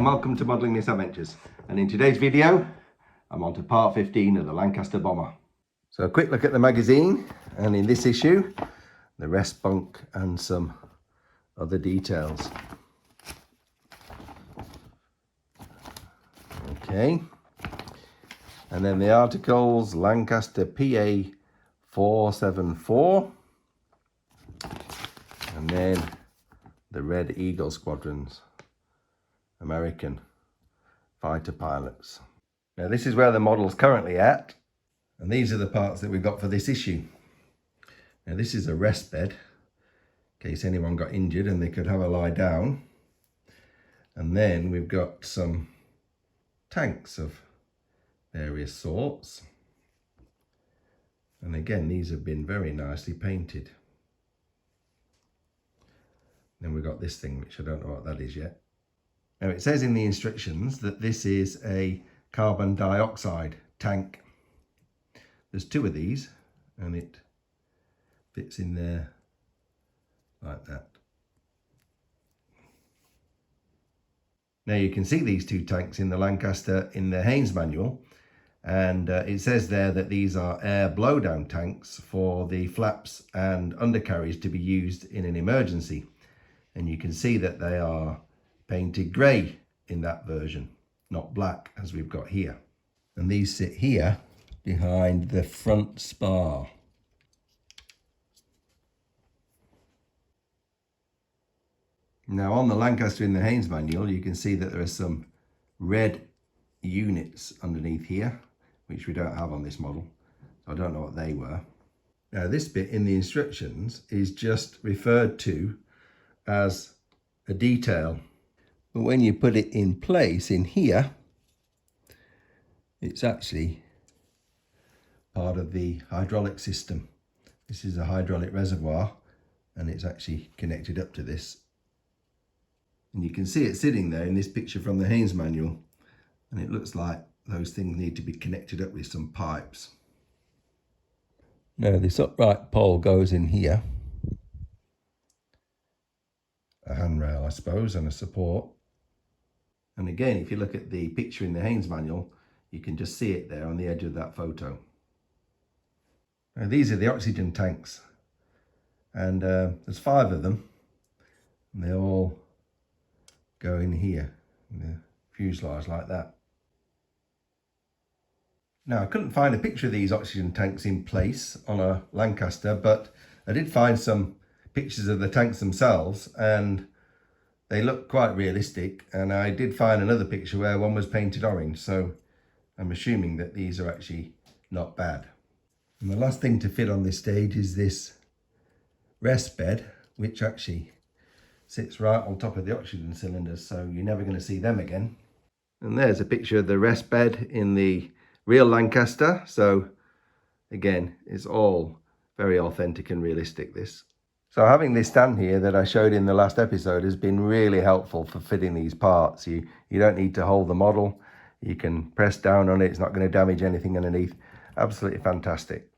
and welcome to Modelling Misadventures. And in today's video, I'm on to part 15 of the Lancaster bomber. So a quick look at the magazine, and in this issue, the rest bunk and some other details. Okay, and then the articles, Lancaster PA 474, and then the Red Eagle squadrons, American fighter pilots. Now this is where the model's currently at, and these are the parts that we've got for this issue. Now this is a rest bed, in case anyone got injured and they could have a lie down. And then we've got some tanks of various sorts. And again, these have been very nicely painted. Then we've got this thing, which I don't know what that is yet. Now it says in the instructions that this is a carbon dioxide tank. There's two of these, and it fits in there like that. Now you can see these two tanks in the Lancaster in the Haynes manual, and it says there that these are air blowdown tanks for the flaps and undercarriage to be used in an emergency. And you can see that they are painted grey in that version, not black as we've got here. And these sit here behind the front spar. Now on the Lancaster in the Haynes manual, you can see that there are some red units underneath here, which we don't have on this model. So I don't know what they were. Now this bit in the instructions is just referred to as a detail. But when you put it in place in here, it's actually part of the hydraulic system. This is a hydraulic reservoir, and it's actually connected up to this. And you can see it sitting there in this picture from the Haynes manual, and it looks like those things need to be connected up with some pipes. Now this upright pole goes in here, a handrail I suppose, and a support. And again, if you look at the picture in the Haynes manual, you can just see it there on the edge of that photo. Now these are the oxygen tanks, and there's 5 of them, and they all go in here in the fuselage like that. Now I couldn't find a picture of these oxygen tanks in place on a Lancaster, but I did find some pictures of the tanks themselves, and they look quite realistic. And I did find another picture where one was painted orange, so I'm assuming that these are actually not bad. And the last thing to fit on this stage is this rest bed, which actually sits right on top of the oxygen cylinders, so you're never going to see them again. And there's a picture of the rest bed in the real Lancaster. So again, it's all very authentic and realistic, this. So having this stand here that I showed in the last episode has been really helpful for fitting these parts. You don't need to hold the model. You can press down on it. It's not going to damage anything underneath. Absolutely fantastic.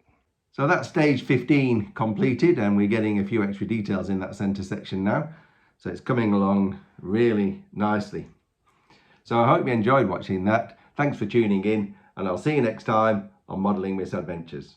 So that's stage 15 completed, and we're getting a few extra details in that center section now. So it's coming along really nicely. So I hope you enjoyed watching that. Thanks for tuning in, and I'll see you next time on Modelling Misadventures.